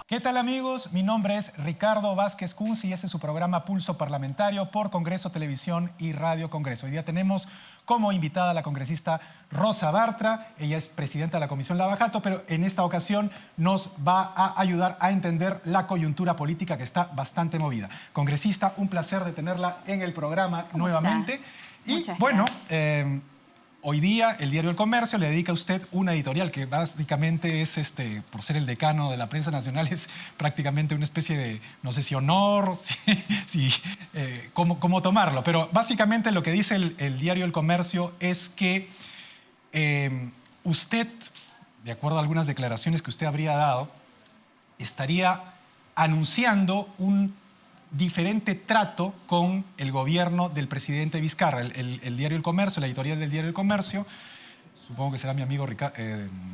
¿Qué tal, amigos? Mi nombre es Ricardo Vázquez Kunz y este es su programa Pulso Parlamentario por Congreso Televisión y Radio Congreso. Hoy día tenemos como invitada a la congresista Rosa Bartra. Ella es presidenta de la Comisión Lavajato, pero en esta ocasión nos va a ayudar a entender la coyuntura política que está bastante movida. Congresista, un placer de tenerla en el programa nuevamente. Está? Y Muchas bueno, gracias. hoy día el diario El Comercio le dedica a usted una editorial que básicamente es, por ser el decano de la prensa nacional, es prácticamente una especie de, no sé si honor, cómo tomarlo. Pero básicamente lo que dice el diario El Comercio es que usted, de acuerdo a algunas declaraciones que usted habría dado, estaría anunciando un diferente trato con el gobierno del presidente Vizcarra. El diario El Comercio, la editorial del diario El Comercio, supongo que será mi amigo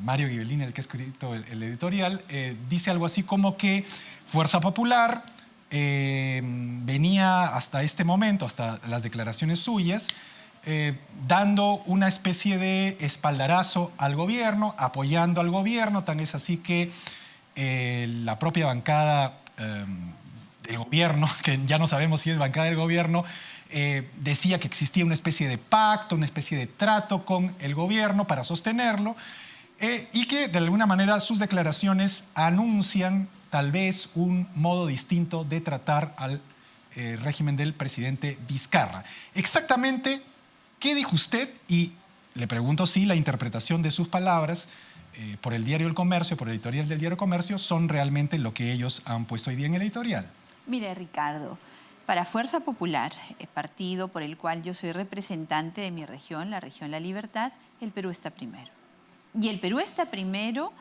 Mario Ghibellini el que ha escrito el editorial, dice algo así como que Fuerza Popular venía hasta este momento, hasta las declaraciones suyas, dando una especie de espaldarazo al gobierno, apoyando al gobierno. Tan es así que la propia bancada del gobierno, que ya no sabemos si es bancada del gobierno, decía que existía una especie de pacto, una especie de trato con el gobierno para sostenerlo, y que de alguna manera sus declaraciones anuncian tal vez un modo distinto de tratar al régimen del presidente Vizcarra. Exactamente, ¿qué dijo usted? Y le pregunto si la interpretación de sus palabras por el diario El Comercio, por el editorial del diario El Comercio, son realmente lo que ellos han puesto hoy día en el editorial. Mire, Ricardo, para Fuerza Popular, el partido por el cual yo soy representante de mi región, la región La Libertad, el Perú está primero. Y el Perú está primero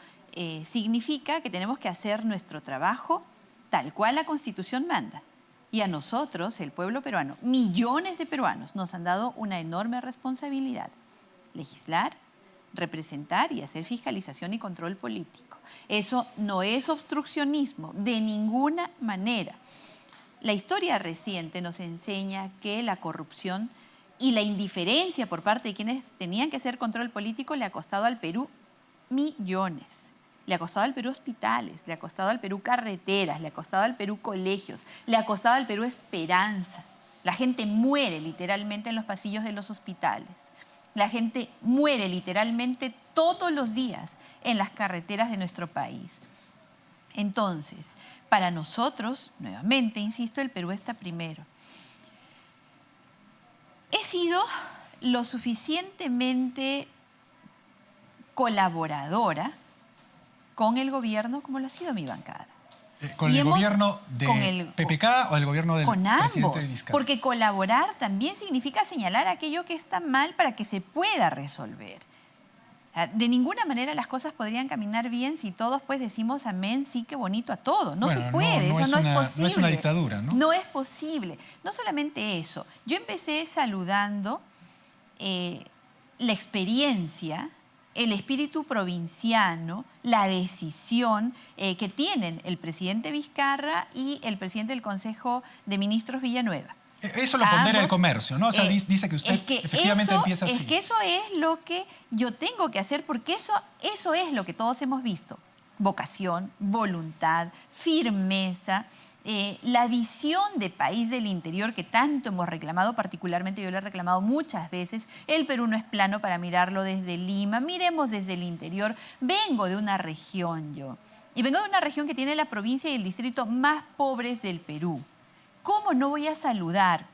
significa que tenemos que hacer nuestro trabajo tal cual la Constitución manda. Y a nosotros, el pueblo peruano, millones de peruanos, nos han dado una enorme responsabilidad: legislar, representar y hacer fiscalización y control político. Eso no es obstruccionismo, de ninguna manera. La historia reciente nos enseña que la corrupción y la indiferencia por parte de quienes tenían que hacer control político le ha costado al Perú millones. Le ha costado al Perú hospitales, le ha costado al Perú carreteras, le ha costado al Perú colegios, le ha costado al Perú esperanza. La gente muere literalmente en los pasillos de los hospitales. La gente muere literalmente todos los días en las carreteras de nuestro país. Entonces, para nosotros, nuevamente, insisto, el Perú está primero. He sido lo suficientemente colaboradora con el gobierno como lo ha sido mi bancada. ¿Con el gobierno de PPK o el gobierno del presidente Vizcarra? Porque colaborar también significa señalar aquello que está mal para que se pueda resolver. De ninguna manera las cosas podrían caminar bien si todos pues decimos amén, sí, qué bonito a todo. No se puede, eso no es posible. No es una dictadura, ¿no? No es posible. No solamente eso. Yo empecé saludando la experiencia, el espíritu provinciano, la decisión que tienen el presidente Vizcarra y el presidente del Consejo de Ministros Villanueva. Eso lo pondera El Comercio, ¿no? O sea, dice que usted efectivamente empieza así. Es que eso es lo que yo tengo que hacer, porque eso es lo que todos hemos visto. Vocación, voluntad, firmeza, la visión de país del interior que tanto hemos reclamado, particularmente yo lo he reclamado muchas veces. El Perú no es plano para mirarlo desde Lima, miremos desde el interior. Vengo de una región yo, y vengo de una región que tiene la provincia y el distrito más pobres del Perú. ¿Cómo no voy a saludar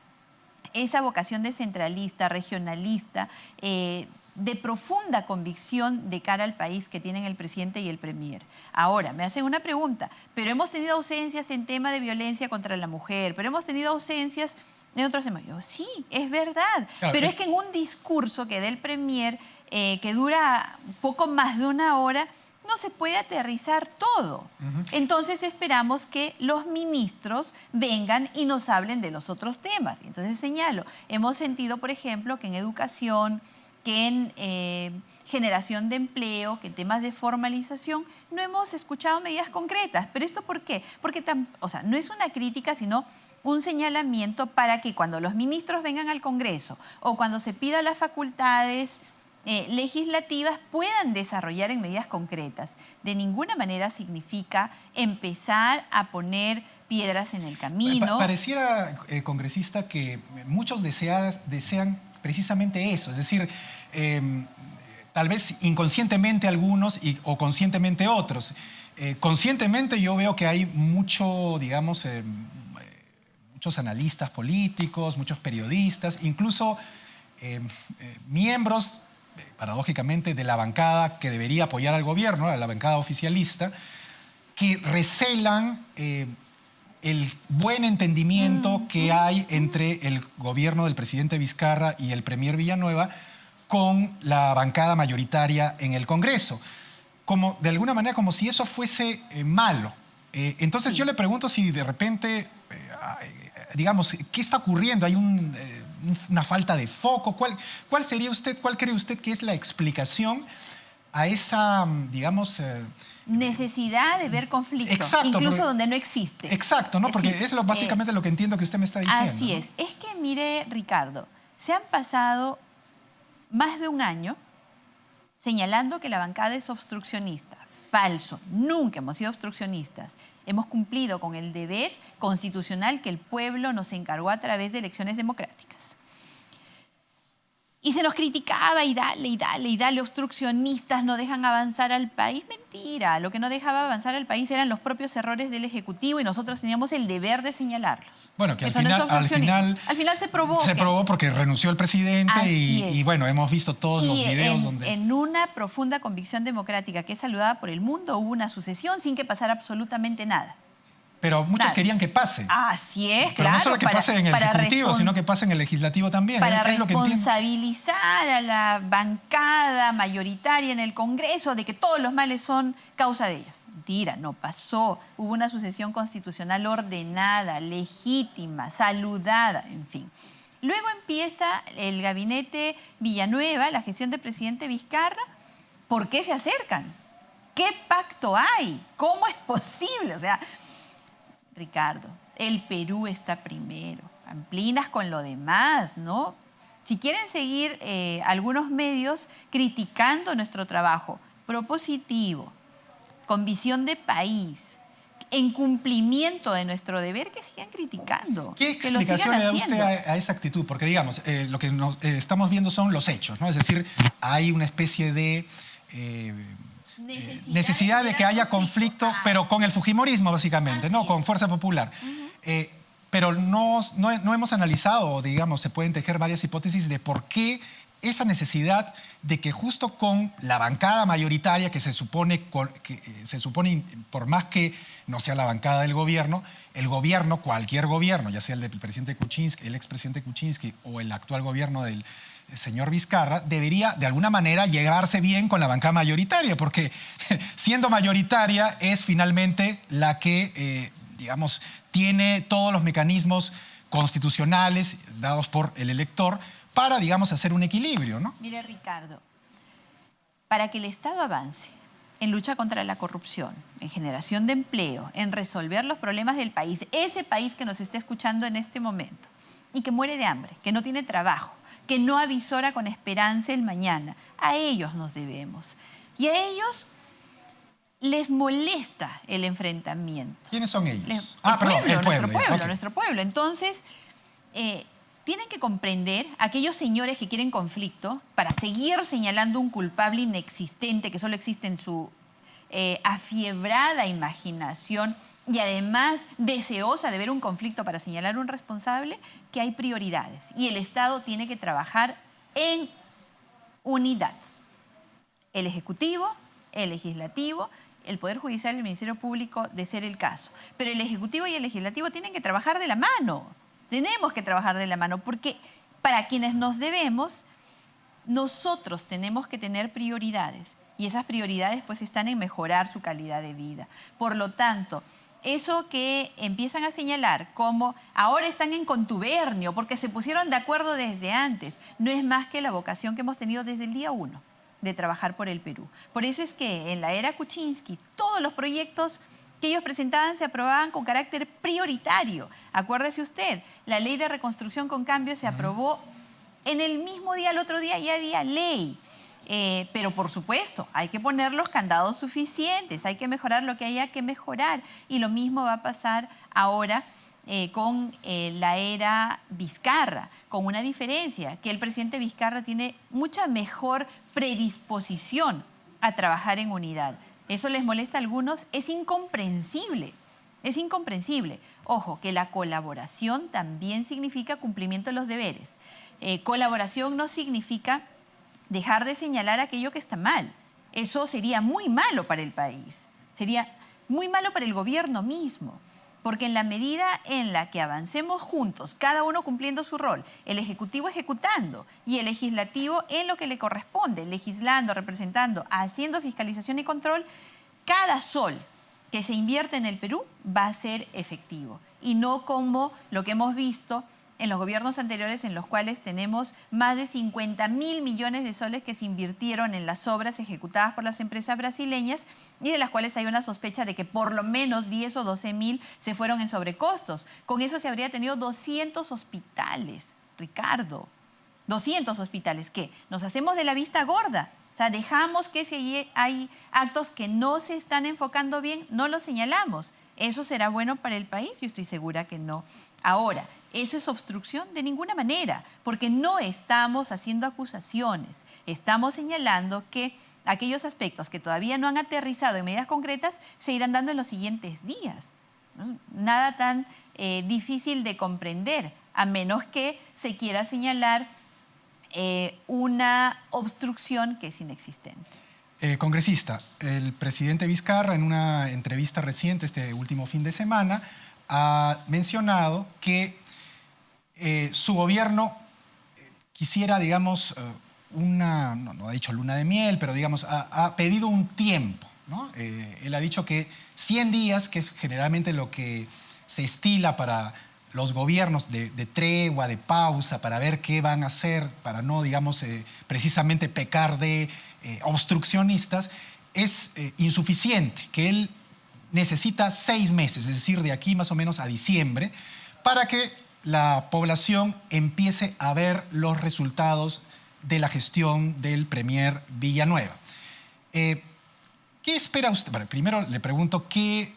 esa vocación descentralista, regionalista, de profunda convicción de cara al país que tienen el presidente y el premier? Ahora, me hacen una pregunta, pero hemos tenido ausencias en tema de violencia contra la mujer, pero hemos tenido ausencias en otros temas. Yo, sí, es verdad, claro, pero es que en un discurso que da el premier, que dura poco más de una hora, no se puede aterrizar todo. Entonces esperamos que los ministros vengan y nos hablen de los otros temas. Entonces señalo, hemos sentido, por ejemplo, que en educación, que en generación de empleo, que en temas de formalización, no hemos escuchado medidas concretas. ¿Pero esto por qué? Porque no es una crítica, sino un señalamiento para que cuando los ministros vengan al Congreso o cuando se pida las facultades legislativas puedan desarrollar en medidas concretas. De ninguna manera significa empezar a poner piedras en el camino. Pareciera, congresista, que muchos desean precisamente eso, es decir, tal vez inconscientemente algunos o conscientemente otros. Conscientemente yo veo que hay muchos analistas políticos, muchos periodistas, incluso miembros, paradójicamente, de la bancada que debería apoyar al gobierno, la bancada oficialista, que recelan el buen entendimiento que hay entre el gobierno del presidente Vizcarra y el premier Villanueva con la bancada mayoritaria en el Congreso. De alguna manera, como si eso fuese malo. Entonces yo le pregunto si de repente, digamos, ¿qué está ocurriendo? ¿Hay una falta de foco? ¿Cuál cree usted que es la explicación a esa, digamos... necesidad de ver conflicto, exacto, incluso donde no existe. Exacto, ¿no? Porque es básicamente lo que entiendo que usted me está diciendo. Así es. Es que, mire, Ricardo, se han pasado más de un año señalando que la bancada es obstruccionista. Falso. Nunca hemos sido obstruccionistas. Hemos cumplido con el deber constitucional que el pueblo nos encargó a través de elecciones democráticas. Y se nos criticaba y dale, obstruccionistas no dejan avanzar al país. Mentira, lo que no dejaba avanzar al país eran los propios errores del Ejecutivo y nosotros teníamos el deber de señalarlos. Bueno, que al final se probó. Se probó porque renunció el presidente y bueno, hemos visto todos los videos donde... En una profunda convicción democrática que es saludada por el mundo, hubo una sucesión sin que pasara absolutamente nada. Pero muchos querían que pase. Así es, pero claro. No solo que pase en el Ejecutivo, sino que pase en el Legislativo también. Para responsabilizar a la bancada mayoritaria en el Congreso de que todos los males son causa de ella. Mentira, no pasó. Hubo una sucesión constitucional ordenada, legítima, saludada, en fin. Luego empieza el gabinete Villanueva, la gestión del presidente Vizcarra. ¿Por qué se acercan? ¿Qué pacto hay? ¿Cómo es posible? O sea... Ricardo, el Perú está primero. Pamplinas con lo demás, ¿no? Si quieren seguir algunos medios criticando nuestro trabajo propositivo, con visión de país, en cumplimiento de nuestro deber, que sigan criticando. ¿Qué explicación le da usted a esa actitud? Porque, digamos, lo que estamos viendo son los hechos, ¿no? Es decir, hay una especie de... necesidad de que haya conflicto, pero con el fujimorismo, básicamente, ¿no? Con Fuerza Popular. Pero no hemos analizado, digamos, se pueden tejer varias hipótesis de por qué esa necesidad de que justo con la bancada mayoritaria que se supone, por más que no sea la bancada del gobierno, el gobierno, cualquier gobierno, ya sea el del presidente Kuczynski, el expresidente Kuczynski o el actual gobierno del señor Vizcarra, debería de alguna manera llevarse bien con la bancada mayoritaria, porque siendo mayoritaria es finalmente la que, digamos, tiene todos los mecanismos constitucionales dados por el elector para, digamos, hacer un equilibrio, ¿no? Mire, Ricardo, para que el Estado avance en lucha contra la corrupción, en generación de empleo, en resolver los problemas del país, ese país que nos está escuchando en este momento y que muere de hambre, que no tiene trabajo, que no avisora con esperanza el mañana. A ellos nos debemos. Y a ellos les molesta el enfrentamiento. ¿Quiénes son ellos? Nuestro pueblo. Entonces, tienen que comprender aquellos señores que quieren conflicto para seguir señalando un culpable inexistente que solo existe en su afiebrada imaginación y además deseosa de ver un conflicto para señalar un responsable, que hay prioridades y el Estado tiene que trabajar en unidad. El Ejecutivo, el Legislativo, el Poder Judicial y el Ministerio Público, de ser el caso. Pero el Ejecutivo y el Legislativo tienen que trabajar de la mano. Tenemos que trabajar de la mano porque para quienes nos debemos, nosotros tenemos que tener prioridades y esas prioridades pues están en mejorar su calidad de vida. Por lo tanto, eso que empiezan a señalar como ahora están en contubernio porque se pusieron de acuerdo desde antes, no es más que la vocación que hemos tenido desde el día 1 de trabajar por el Perú. Por eso es que en la era Kuczynski todos los proyectos que ellos presentaban se aprobaban con carácter prioritario. Acuérdese usted, la ley de reconstrucción con cambio se aprobó en el mismo día, el otro día ya había ley. Pero por supuesto, hay que poner los candados suficientes, hay que mejorar lo que haya que mejorar. Y lo mismo va a pasar ahora con la era Vizcarra, con una diferencia, que el presidente Vizcarra tiene mucha mejor predisposición a trabajar en unidad. ¿Eso les molesta a algunos? Es incomprensible. Es incomprensible. Ojo, que la colaboración también significa cumplimiento de los deberes. Colaboración no significa dejar de señalar aquello que está mal. Eso sería muy malo para el país. Sería muy malo para el gobierno mismo. Porque en la medida en la que avancemos juntos, cada uno cumpliendo su rol, el Ejecutivo ejecutando y el Legislativo en lo que le corresponde, legislando, representando, haciendo fiscalización y control, cada sol que se invierte en el Perú va a ser efectivo. Y no como lo que hemos visto en los gobiernos anteriores, en los cuales tenemos más de 50.000 millones de soles que se invirtieron en las obras ejecutadas por las empresas brasileñas y de las cuales hay una sospecha de que por lo menos 10 o 12.000 se fueron en sobrecostos. Con eso se habría tenido 200 hospitales, Ricardo. 200 hospitales. ¿Qué? Nos hacemos de la vista gorda. O sea, dejamos que si hay actos que no se están enfocando bien, no los señalamos. ¿Eso será bueno para el país? Yo estoy segura que no. Ahora, ¿eso es obstrucción? De ninguna manera, porque no estamos haciendo acusaciones. Estamos señalando que aquellos aspectos que todavía no han aterrizado en medidas concretas se irán dando en los siguientes días. ¿No? Nada tan difícil de comprender, a menos que se quiera señalar una obstrucción que es inexistente. Congresista, el presidente Vizcarra en una entrevista reciente, este último fin de semana, ha mencionado que su gobierno quisiera, digamos, no ha dicho luna de miel, pero digamos, ha pedido un tiempo, ¿no? Él ha dicho que 100 días, que es generalmente lo que se estila para los gobiernos de tregua, de pausa, para ver qué van a hacer, para no, digamos, precisamente pecar de obstruccionistas, es insuficiente, que él necesita 6 meses, es decir, de aquí más o menos a diciembre, para que la población empiece a ver los resultados de la gestión del premier Villanueva. ¿Qué espera usted? Bueno, primero le pregunto qué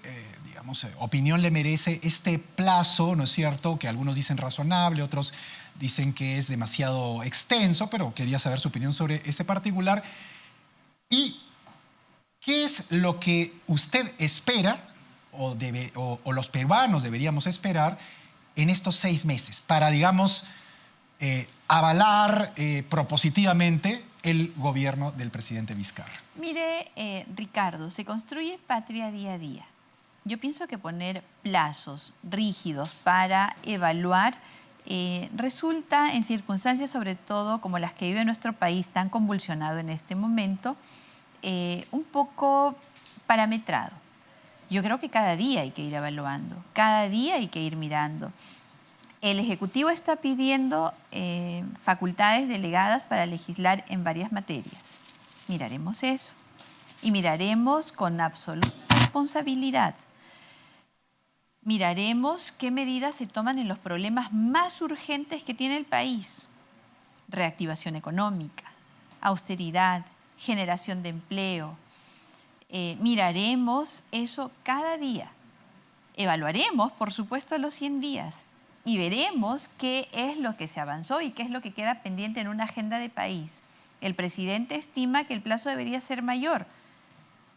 opinión le merece este plazo, ¿no es cierto? Que algunos dicen razonable, otros dicen que es demasiado extenso, pero quería saber su opinión sobre este particular. ¿Y qué es lo que usted espera o los peruanos deberíamos esperar en estos 6 meses para, digamos, avalar propositivamente el gobierno del presidente Vizcarra? Mire, Ricardo, se construye patria día a día. Yo pienso que poner plazos rígidos para evaluar resulta, en circunstancias sobre todo como las que vive nuestro país tan convulsionado en este momento, un poco parametrado. Yo creo que cada día hay que ir evaluando, cada día hay que ir mirando. El Ejecutivo está pidiendo facultades delegadas para legislar en varias materias. Miraremos eso y miraremos con absoluta responsabilidad. Miraremos qué medidas se toman en los problemas más urgentes que tiene el país. Reactivación económica, austeridad, generación de empleo. Miraremos eso cada día. Evaluaremos, por supuesto, a los 100 días y veremos qué es lo que se avanzó y qué es lo que queda pendiente en una agenda de país. El presidente estima que el plazo debería ser mayor.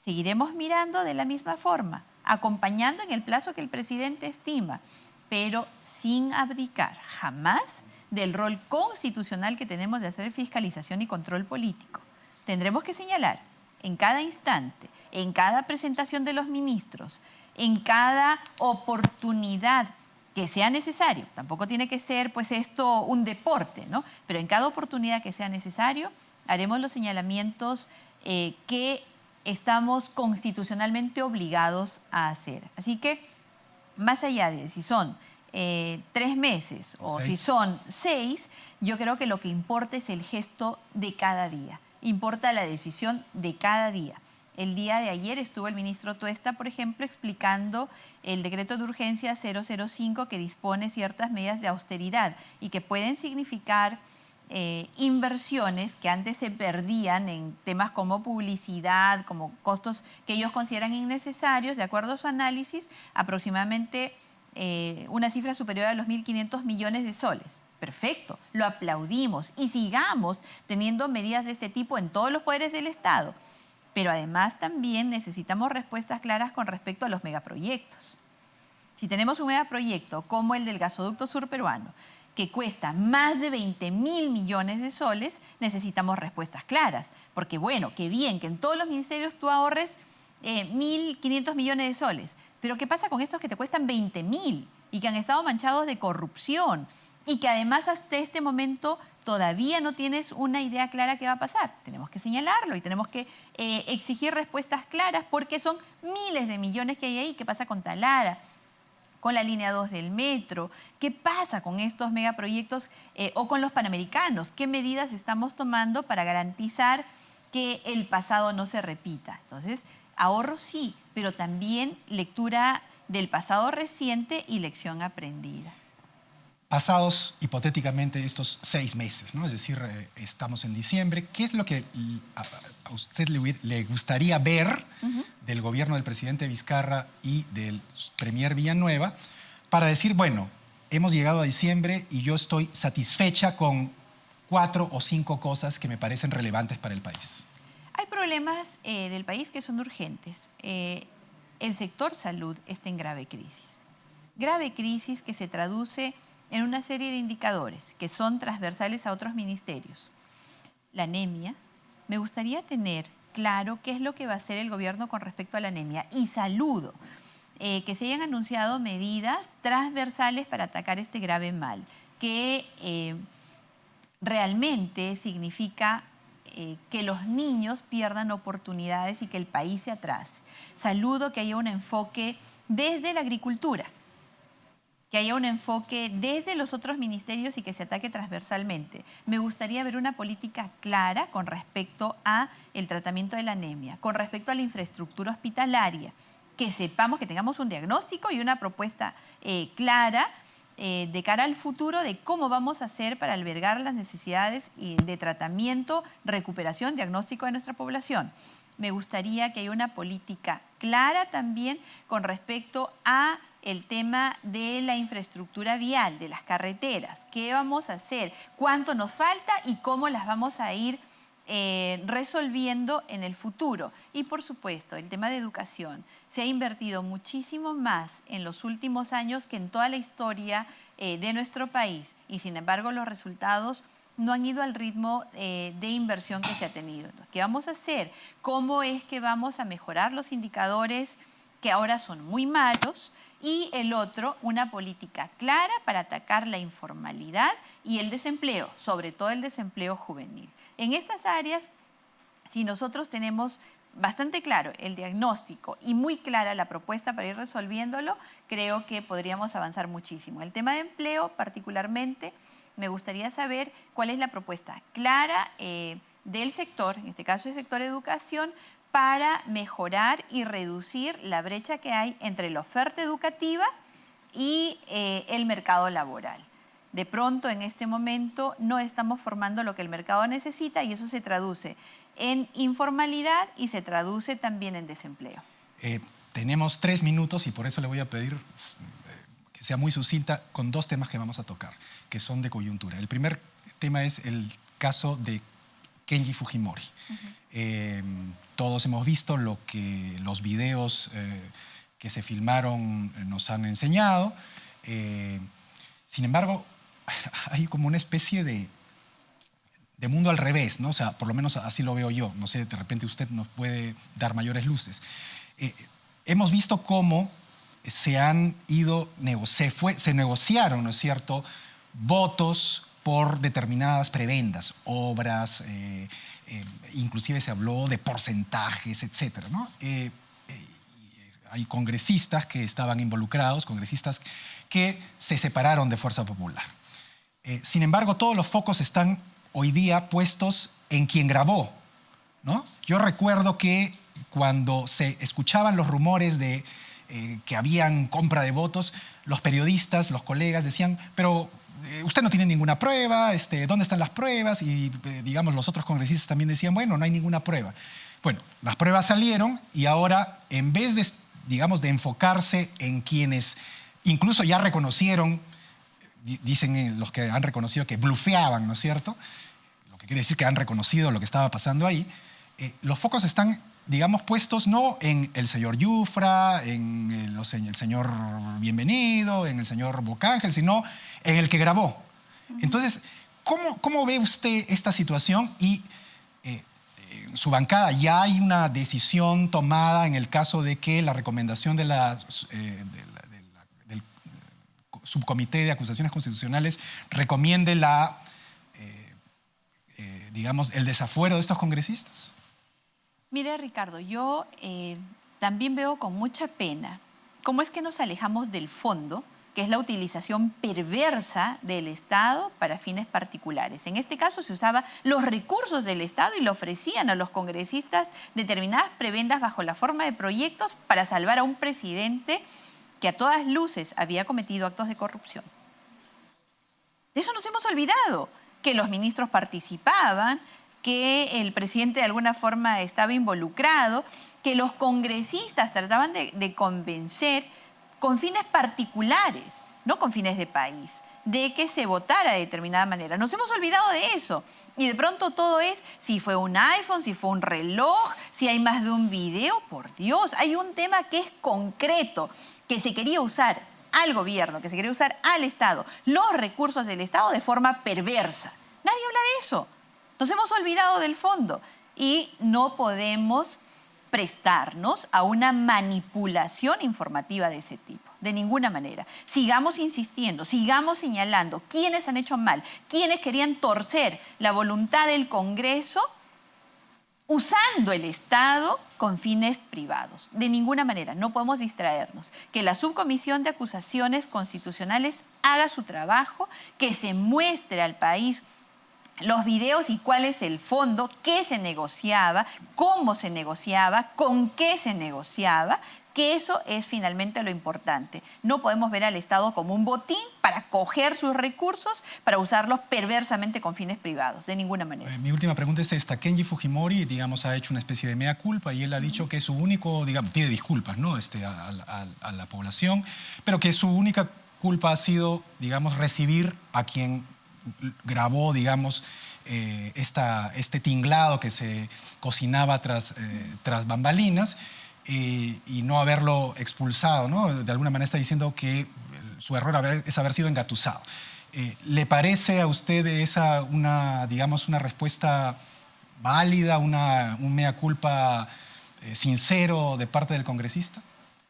Seguiremos mirando de la misma forma, acompañando en el plazo que el presidente estima, pero sin abdicar jamás del rol constitucional que tenemos de hacer fiscalización y control político. Tendremos que señalar en cada instante, en cada presentación de los ministros, en cada oportunidad que sea necesario, tampoco tiene que ser pues esto un deporte, ¿no? Pero en cada oportunidad que sea necesario haremos los señalamientos que estamos constitucionalmente obligados a hacer. Así que, más allá de si son 3 meses o si son 6, yo creo que lo que importa es el gesto de cada día. Importa la decisión de cada día. El día de ayer estuvo el ministro Tuesta, por ejemplo, explicando el decreto de urgencia 005 que dispone ciertas medidas de austeridad y que pueden significar inversiones que antes se perdían en temas como publicidad, como costos que ellos consideran innecesarios. De acuerdo a su análisis, aproximadamente una cifra superior a los 1.500 millones de soles. Perfecto, lo aplaudimos y sigamos teniendo medidas de este tipo en todos los poderes del Estado. Pero además también necesitamos respuestas claras con respecto a los megaproyectos. Si tenemos un megaproyecto como el del gasoducto surperuano, que cuesta más de 20.000 millones de soles, necesitamos respuestas claras. Porque bueno, qué bien que en todos los ministerios tú ahorres 1.500 millones de soles. Pero ¿qué pasa con estos que te cuestan 20.000 y que han estado manchados de corrupción? Y que además hasta este momento todavía no tienes una idea clara qué va a pasar. Tenemos que señalarlo y tenemos que exigir respuestas claras porque son miles de millones que hay ahí. ¿Qué pasa con Talara? Con la línea 2 del metro, ¿qué pasa con estos megaproyectos o con los panamericanos? ¿Qué medidas estamos tomando para garantizar que el pasado no se repita? Entonces, ahorro sí, pero también lectura del pasado reciente y lección aprendida. Pasados hipotéticamente estos 6 meses, ¿no? Es decir, estamos en diciembre. ¿Qué es lo que a usted le gustaría ver del gobierno del presidente Vizcarra y del premier Villanueva para decir, bueno, hemos llegado a diciembre y yo estoy satisfecha con 4 o 5 cosas que me parecen relevantes para el país? Hay problemas del país que son urgentes. El sector salud está en grave crisis que se traduce en una serie de indicadores que son transversales a otros ministerios. La anemia, me gustaría tener claro qué es lo que va a hacer el gobierno con respecto a la anemia. Y saludo que se hayan anunciado medidas transversales para atacar este grave mal, que realmente significa que los niños pierdan oportunidades y que el país se atrase. Saludo que haya un enfoque desde la agricultura, que haya un enfoque desde los otros ministerios y que se ataque transversalmente. Me gustaría ver una política clara con respecto a el tratamiento de la anemia, con respecto a la infraestructura hospitalaria, que sepamos, que tengamos un diagnóstico y una propuesta clara de cara al futuro de cómo vamos a hacer para albergar las necesidades de tratamiento, recuperación, diagnóstico de nuestra población. Me gustaría que haya una política clara también con respecto a el tema de la infraestructura vial, de las carreteras. ¿Qué vamos a hacer? ¿Cuánto nos falta? ¿Y cómo las vamos a ir resolviendo en el futuro? Y por supuesto, el tema de educación. Se ha invertido muchísimo más en los últimos años que en toda la historia de nuestro país. Y sin embargo, los resultados no han ido al ritmo de inversión que se ha tenido. Entonces, ¿qué vamos a hacer? ¿Cómo es que vamos a mejorar los indicadores que ahora son muy malos? Y el otro, una política clara para atacar la informalidad y el desempleo, sobre todo el desempleo juvenil. En estas áreas, si nosotros tenemos bastante claro el diagnóstico y muy clara la propuesta para ir resolviéndolo, creo que podríamos avanzar muchísimo. El tema de empleo, particularmente, me gustaría saber cuál es la propuesta clara del sector, en este caso el sector educación, para mejorar y reducir la brecha que hay entre la oferta educativa y el mercado laboral. De pronto, en este momento, no estamos formando lo que el mercado necesita y eso se traduce en informalidad y se traduce también en desempleo. Tenemos 3 minutos y por eso le voy a pedir que sea muy sucinta con 2 temas que vamos a tocar, que son de coyuntura. El primer tema es el caso de Kenji Fujimori. Todos hemos visto lo que los videos que se filmaron nos han enseñado. Sin embargo, hay como una especie de mundo al revés, ¿no? O sea, por lo menos así lo veo yo. No sé, de repente usted nos puede dar mayores luces. Hemos visto cómo se negociaron, ¿no es cierto?, votos por determinadas prebendas, obras, inclusive se habló de porcentajes, etcétera, ¿no? Hay congresistas que estaban involucrados, congresistas que se separaron de Fuerza Popular. Sin embargo, todos los focos están hoy día puestos en quien grabó, ¿no? Yo recuerdo que cuando se escuchaban los rumores de que habían compra de votos, los periodistas, los colegas decían, pero usted no tiene ninguna prueba, ¿dónde están las pruebas? Y digamos, los otros congresistas también decían, bueno, no hay ninguna prueba. Bueno, las pruebas salieron y ahora, en vez de, digamos, de enfocarse en quienes incluso ya reconocieron, dicen los que han reconocido que blufeaban, ¿no es cierto? Lo que quiere decir que han reconocido lo que estaba pasando ahí. Los focos están, digamos, puestos no en el señor Yufra, en el señor Bienvenido, en el señor Bocángel, sino en el que grabó. Entonces, ¿cómo ve usted esta situación? Y en su bancada ya hay una decisión tomada en el caso de que la recomendación del Subcomité de Acusaciones Constitucionales recomiende digamos, el desafuero de estos congresistas. Mire, Ricardo, yo también veo con mucha pena cómo es que nos alejamos del fondo, que es la utilización perversa del Estado para fines particulares. En este caso se usaban los recursos del Estado y le ofrecían a los congresistas determinadas prebendas bajo la forma de proyectos para salvar a un presidente que a todas luces había cometido actos de corrupción. De eso nos hemos olvidado, que los ministros participaban, que el presidente de alguna forma estaba involucrado, que los congresistas trataban de convencer con fines particulares, no con fines de país, de que se votara de determinada manera. Nos hemos olvidado de eso. Y de pronto todo es si fue un iPhone, si fue un reloj, si hay más de un video. Por Dios, hay un tema que es concreto, que se quería usar al gobierno, que se quería usar al Estado, los recursos del Estado de forma perversa. Nadie habla de eso. Nos hemos olvidado del fondo y no podemos prestarnos a una manipulación informativa de ese tipo, de ninguna manera. Sigamos insistiendo, sigamos señalando quiénes han hecho mal, quiénes querían torcer la voluntad del Congreso usando el Estado con fines privados. De ninguna manera, no podemos distraernos. Que la Subcomisión de Acusaciones Constitucionales haga su trabajo, que se muestre al país los videos y cuál es el fondo, qué se negociaba, cómo se negociaba, con qué se negociaba, que eso es finalmente lo importante. No podemos ver al Estado como un botín para coger sus recursos, para usarlos perversamente con fines privados, de ninguna manera. Mi última pregunta es esta. Kenji Fujimori, digamos, ha hecho una especie de mea culpa y él ha dicho que su único, digamos, pide disculpas, ¿no? A la población, pero que su única culpa ha sido, digamos, recibir a quien grabó, digamos, este tinglado que se cocinaba tras bambalinas y no haberlo expulsado, ¿no? De alguna manera está diciendo que su error es haber sido engatusado. ¿Le parece a usted digamos, una respuesta válida, un mea culpa sincero de parte del congresista?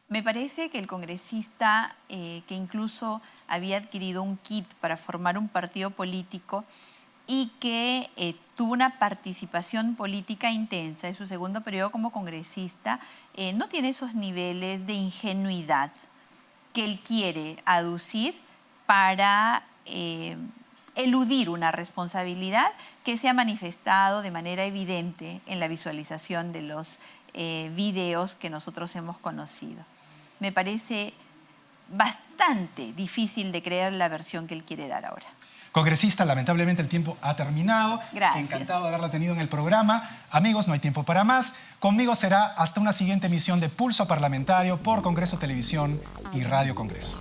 Me parece que el congresista, que incluso había adquirido un kit para formar un partido político y que tuvo una participación política intensa en su segundo periodo como congresista, no tiene esos niveles de ingenuidad que él quiere aducir para eludir una responsabilidad que se ha manifestado de manera evidente en la visualización de los videos que nosotros hemos conocido. Me parece bastante difícil de creer la versión que él quiere dar ahora. Congresista, lamentablemente el tiempo ha terminado. Gracias. Encantado de haberla tenido en el programa. Amigos, no hay tiempo para más. Conmigo será hasta una siguiente emisión de Pulso Parlamentario por Congreso Televisión y Radio Congreso.